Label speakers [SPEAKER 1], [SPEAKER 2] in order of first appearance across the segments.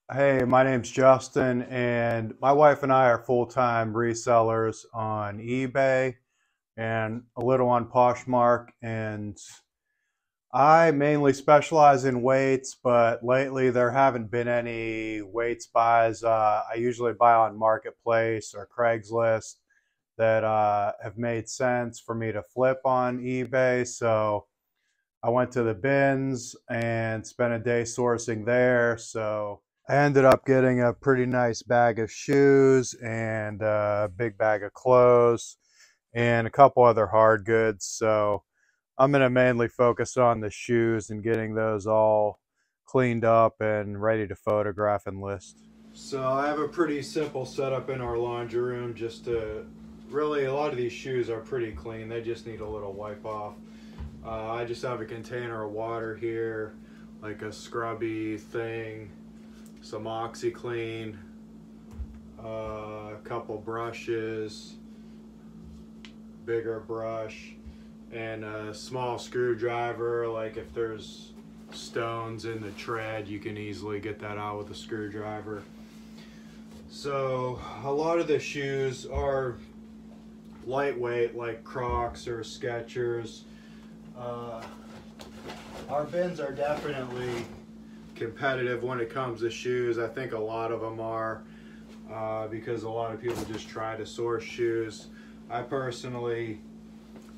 [SPEAKER 1] Hey, my name's Justin, and my wife and I are full-time resellers on eBay and a little on Poshmark. And I mainly specialize in weights, but lately there haven't been any weights buys. I usually buy on Marketplace or Craigslist that have made sense for me to flip on eBay. So I went to the bins and spent a day sourcing there. So I ended up getting a pretty nice bag of shoes and a big bag of clothes and a couple other hard goods. So I'm going to mainly focus on the shoes and getting those all cleaned up and ready to photograph and list. So I have a pretty simple setup in our laundry room just to really, a lot of these shoes are pretty clean. They just need a little wipe off. I just have a container of water here, like a scrubby thing, some OxyClean, a couple brushes, bigger brush, and a small screwdriver. Like if there's stones in the tread, you can easily get that out with a screwdriver. So a lot of the shoes are lightweight, like Crocs or Skechers. Uh, our bins are definitely competitive when it comes to shoes. I think a lot of them are because a lot of people just try to source shoes. I personally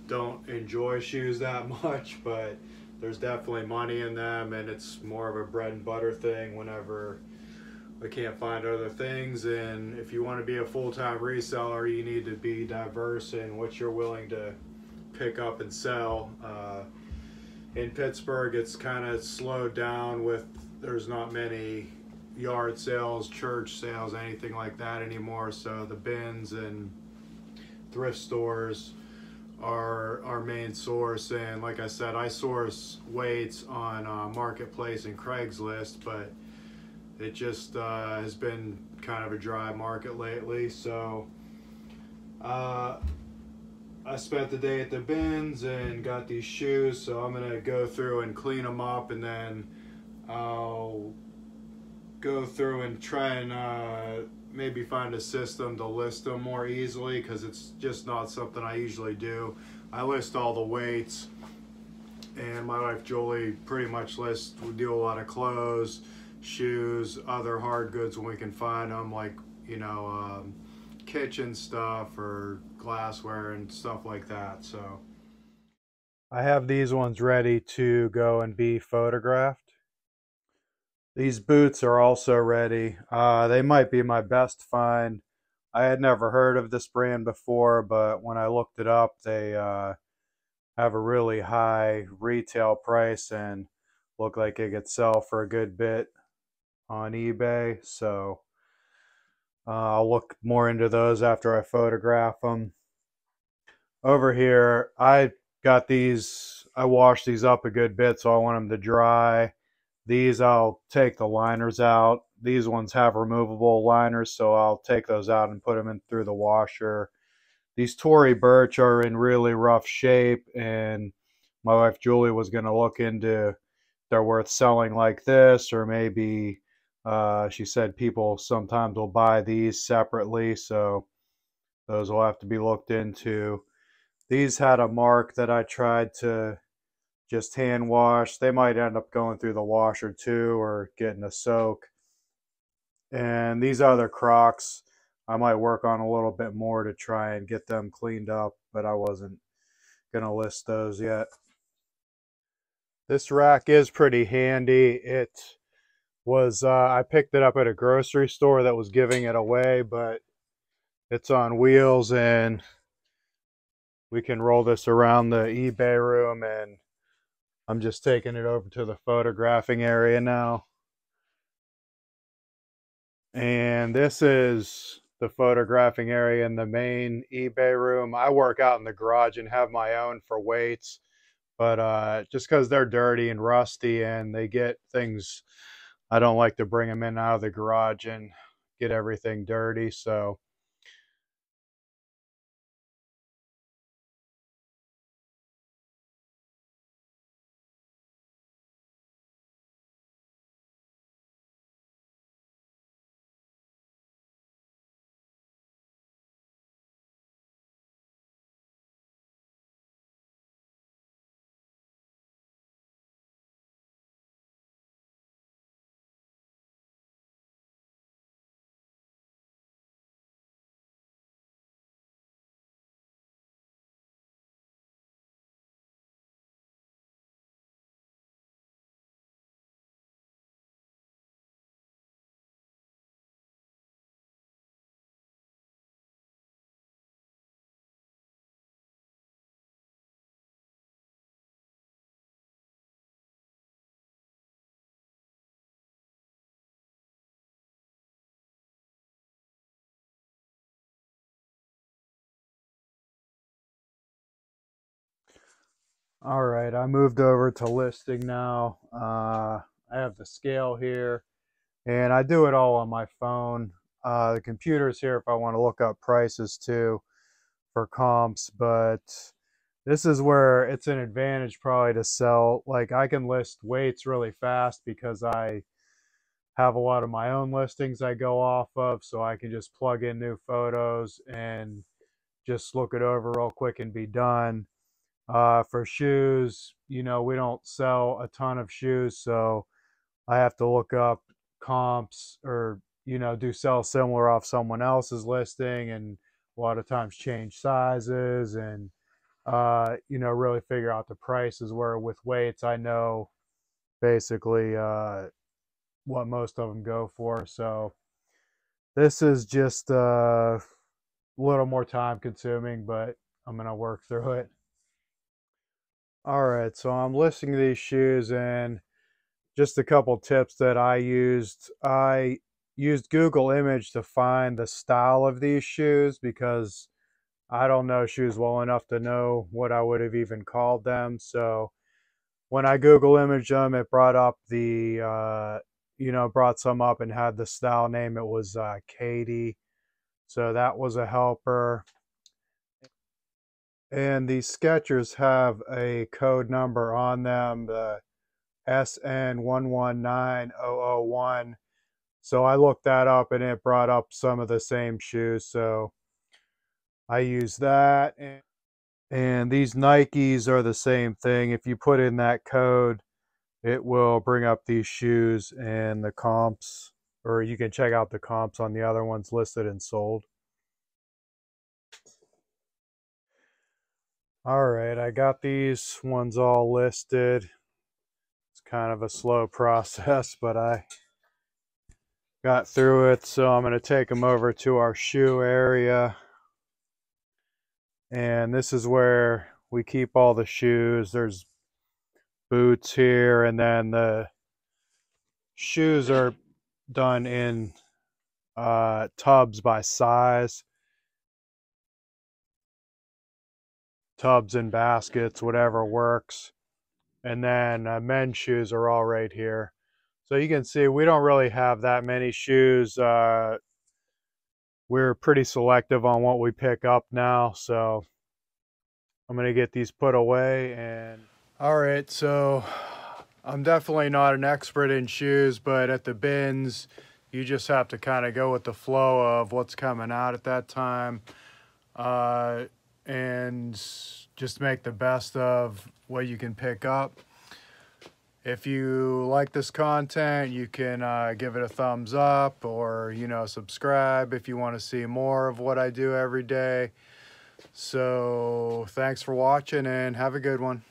[SPEAKER 1] don't enjoy shoes that much, but there's definitely money in them, and it's more of a bread and butter thing whenever I can't find other things. And if you want to be a full-time reseller, you need to be diverse in what you're willing to pick up and sell. In Pittsburgh, it's kind of slowed down with there's not many yard sales, church sales, anything like that anymore. So the bins and thrift stores are our main source. And like I said, I source weights on Marketplace and Craigslist, but it just has been kind of a dry market lately. So I spent the day at the bins and got these shoes, so I'm gonna go through and clean them up, and then I'll go through and try and maybe find a system to list them more easily, because it's just not something I usually do. I list all the weights, and my wife Julie pretty much lists. We do a lot of clothes, shoes, other hard goods when we can find them, like kitchen stuff or glassware and stuff like that. So I have these ones ready to go and be photographed. These boots are also ready. They might be my best find. I had never heard of this brand before, but when I looked it up, they have a really high retail price and look like it could sell for a good bit on eBay. So I'll look more into those after I photograph them. Over here, I got these, I washed these up a good bit, so I want them to dry. These, I'll take the liners out. These ones have removable liners, so I'll take those out and put them in through the washer. These Tory Burch are in really rough shape, and my wife Julie was going to look into if they're worth selling like this, or maybe she said people sometimes will buy these separately, so those will have to be looked into. These had a mark that I tried to just hand wash. They might end up going through the washer too or getting a soak. And these other Crocs, I might work on a little bit more to try and get them cleaned up, but I wasn't going to list those yet. This rack is pretty handy. It was, I picked it up at a grocery store that was giving it away, but it's on wheels, and we can roll this around the eBay room, and I'm just taking it over to the photographing area now. And this is the photographing area in the main eBay room. I work out in the garage and have my own for weights, but just because they're dirty and rusty and they get things, I don't like to bring them in out of the garage and get everything dirty. So All right, I moved over to listing now. I have the scale here, and I do it all on my phone. The computer's here if I want to look up prices too for comps, but this is where it's an advantage probably to sell. Like I can list weights really fast because I have a lot of my own listings I go off of, so I can just plug in new photos and just look it over real quick and be done. For shoes, we don't sell a ton of shoes, so I have to look up comps or, do sell similar off someone else's listing, and a lot of times change sizes and, really figure out the prices. Where with weights, I know basically what most of them go for. So this is just a little more time consuming, but I'm going to work through it. All right, so I'm listing these shoes, and just a couple tips that I used. I used Google Image to find the style of these shoes because I don't know shoes well enough to know what I would have even called them. So when I Google Image them, it brought up brought some up and had the style name. It was Katie. So that was a helper. And these Skechers have a code number on them, the SN119001. So I looked that up and it brought up some of the same shoes. So I used that. And these Nikes are the same thing. If you put in that code, it will bring up these shoes and the comps, or you can check out the comps on the other ones listed and sold. All right, I got these ones all listed. It's kind of a slow process, but I got through it. So I'm going to take them over to our shoe area. And this is where we keep all the shoes. There's boots here, and then the shoes are done in tubs by size. Tubs and baskets, whatever works. And then men's shoes are all right here. So you can see we don't really have that many shoes. We're pretty selective on what we pick up now. So I'm going to get these put away. And all right, so I'm definitely not an expert in shoes, but at the bins, you just have to kind of go with the flow of what's coming out at that time. And just make the best of what you can pick up. If you like this content, you can give it a thumbs up, or subscribe if you want to see more of what I do every day. So thanks for watching and have a good one.